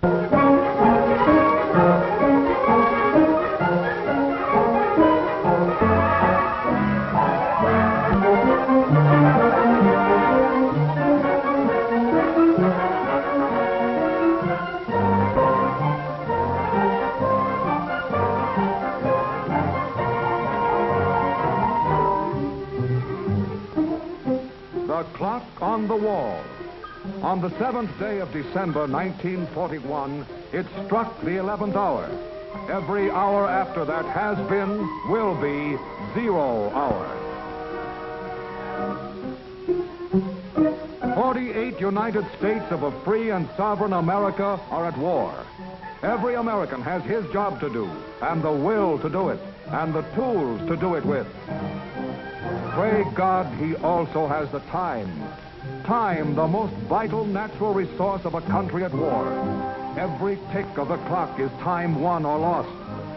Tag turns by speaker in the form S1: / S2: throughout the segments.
S1: The clock on the wall. On the 7th day of December, 1941, it struck the 11th hour. Every hour after that has been, will be, 0 hour. 48 United States of a free and sovereign America are at war. Every American has his job to do, and the will to do it, and the tools to do it with. Pray God he also has the time. Time, the most vital natural resource of a country at war. Every tick of the clock is time won or lost.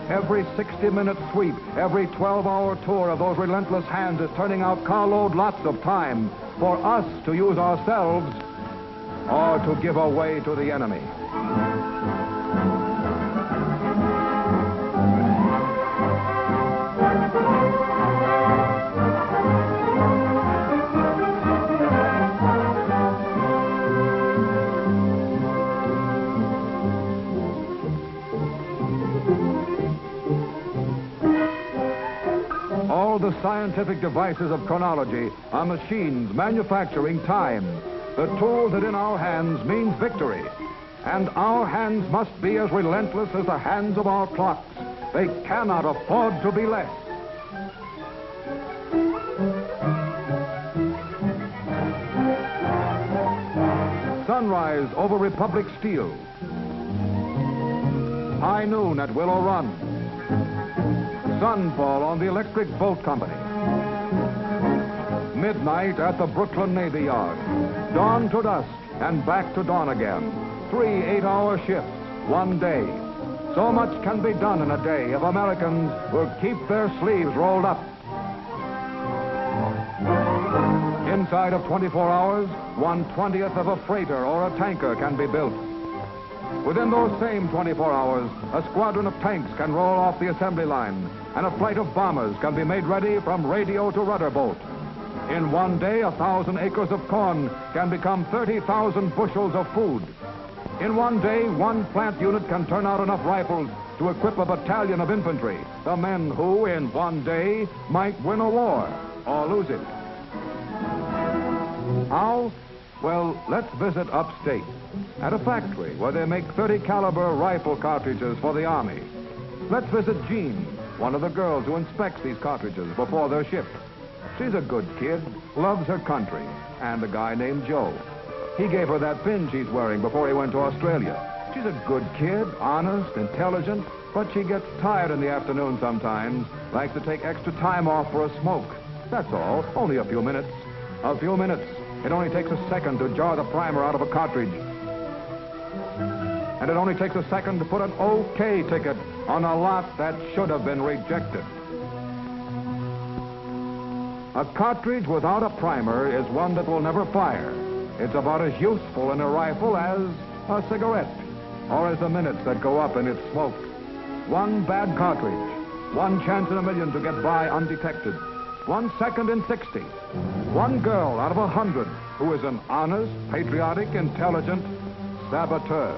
S1: Every 60-minute sweep, every 12-hour tour of those relentless hands is turning out carload lots of time for us to use ourselves or to give away to the enemy. All the scientific devices of chronology are machines manufacturing time. The tool that in our hands means victory. And our hands must be as relentless as the hands of our clocks. They cannot afford to be less. Sunrise over Republic Steel. High noon at Willow Run. Sunfall on the Electric Boat Company. Midnight at the Brooklyn Navy Yard. Dawn to dusk and back to dawn again. 3 8-hour shifts, one day. So much can be done in a day if Americans will keep their sleeves rolled up. Inside of 24 hours, 1/20th of a freighter or a tanker can be built. Within those same 24 hours, a squadron of tanks can roll off the assembly line, and a flight of bombers can be made ready from radio to rudder boat. In one day, 1,000 acres of corn can become 30,000 bushels of food. In one day, one plant unit can turn out enough rifles to equip a battalion of infantry, the men who, in one day, might win a war or lose it. How? Well, let's visit upstate at a factory where they make 30 caliber rifle cartridges for the Army. Let's visit Jean, one of the girls who inspects these cartridges before they're shipped. She's a good kid, loves her country, and a guy named Joe. He gave her that pin she's wearing before he went to Australia. She's a good kid, honest, intelligent, but she gets tired in the afternoon sometimes, likes to take extra time off for a smoke. That's all, only a few minutes. A few minutes. It only takes a second to jar the primer out of a cartridge. And it only takes a second to put an OK ticket on a lot that should have been rejected. A cartridge without a primer is one that will never fire. It's about as useful in a rifle as a cigarette, or as the minutes that go up in its smoke. One bad cartridge, one chance in a million to get by undetected. 1 second in 60. One girl out of 100 who is an honest, patriotic, intelligent saboteur.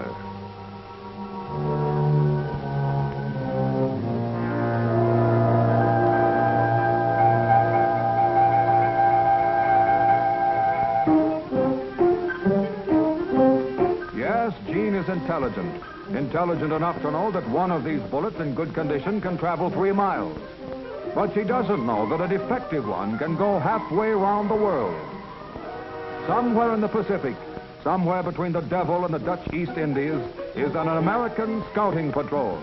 S1: Yes, Jean is intelligent. Intelligent enough to know that one of these bullets in good condition can travel 3 miles. But she doesn't know that a defective one can go halfway around the world. Somewhere in the Pacific, somewhere between the Devil and the Dutch East Indies, is an American scouting patrol.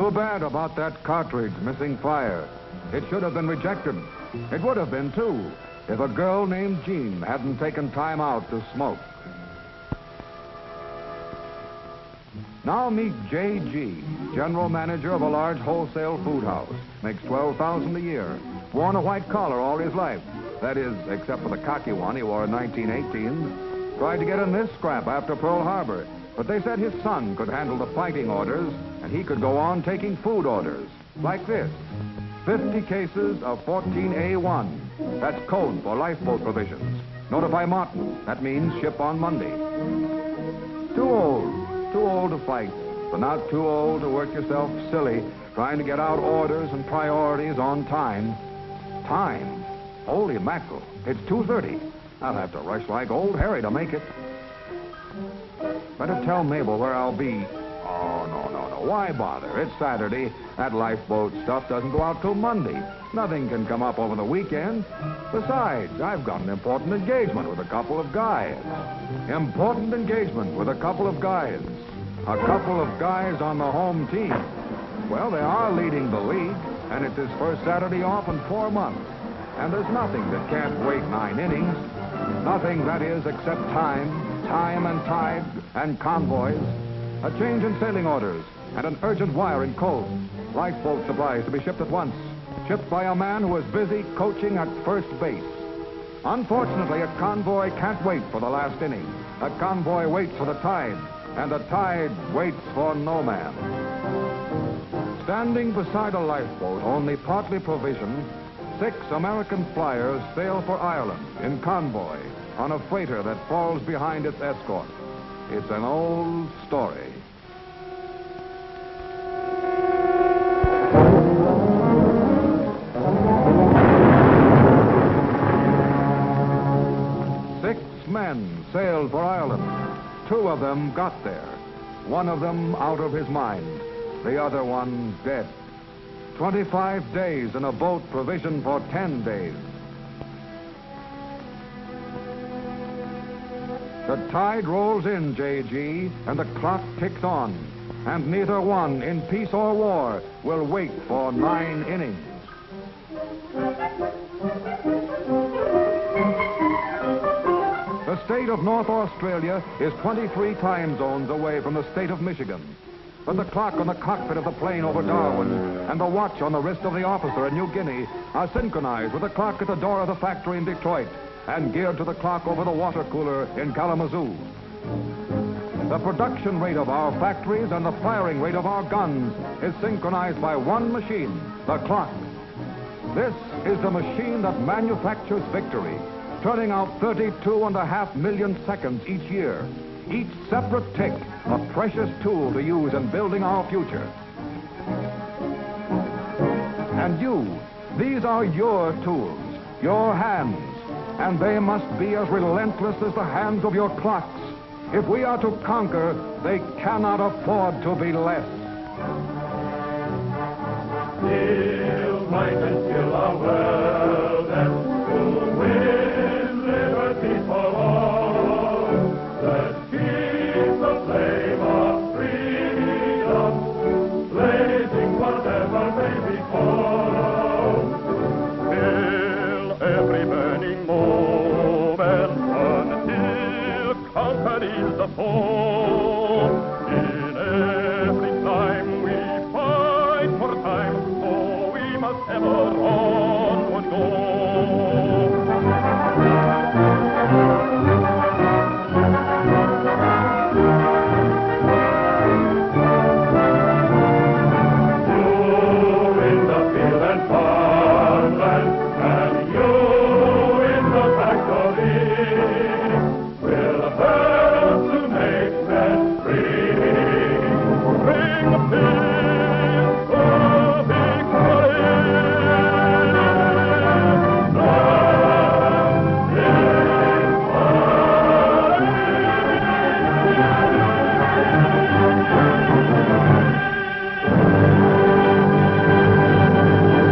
S1: Too bad about that cartridge missing fire. It should have been rejected. It would have been, too, if a girl named Jean hadn't taken time out to smoke. Now meet J.G., general manager of a large wholesale food house. Makes $12,000 a year. Worn a white collar all his life. That is, except for the cocky one he wore in 1918. Tried to get in this scrap after Pearl Harbor, but they said his son could handle the fighting orders, and he could go on taking food orders. Like this. 50 cases of 14A1. That's code for lifeboat provisions. Notify Martin. That means ship on Monday. Too old to fight, but not too old to work yourself silly trying to get out orders and priorities on time. Time? Holy mackerel. It's 2:30. I'll have to rush like old Harry to make it. Better tell Mabel where I'll be. Oh, no. Why bother? It's Saturday. That lifeboat stuff doesn't go out till Monday. Nothing can come up over the weekend. Besides, I've got an important engagement with a couple of guys. Important engagement with a couple of guys. A couple of guys on the home team. Well, they are leading the league, and it's his first Saturday off in 4 months. And there's nothing that can't wait 9 innings. Nothing, that is, except time and tide and convoys. A change in sailing orders and an urgent wire in code. Lifeboat supplies to be shipped at once. Shipped by a man who is busy coaching at first base. Unfortunately, a convoy can't wait for the last inning. A convoy waits for the tide, and the tide waits for no man. Standing beside a lifeboat, only partly provisioned, 6 American flyers sail for Ireland in convoy on a freighter that falls behind its escort. It's an old story. Men sailed for Ireland. 2 of them got there. 1 of them out of his mind. The other one dead. 25 days in a boat provisioned for 10 days. The tide rolls in, J.G., and the clock ticks on. And neither one, in peace or war, will wait for 9 innings. The state of North Australia is 23 time zones away from the state of Michigan. But the clock on the cockpit of the plane over Darwin and the watch on the wrist of the officer in New Guinea are synchronized with the clock at the door of the factory in Detroit and geared to the clock over the water cooler in Kalamazoo. The production rate of our factories and the firing rate of our guns is synchronized by one machine, the clock. This is the machine that manufactures victory, turning out 32.5 million seconds each year. Each separate tick, a precious tool to use in building our future. And you, these are your tools, your hands, and they must be as relentless as the hands of your clocks. If we are to conquer, they cannot afford to be less.
S2: Still might and still our world and to win liberty for all. Let's keep the flame of freedom blazing whatever may befall. Till every burning moment until conquered is the foe. In every time we fight for time, oh, we must ever onward go. Bring the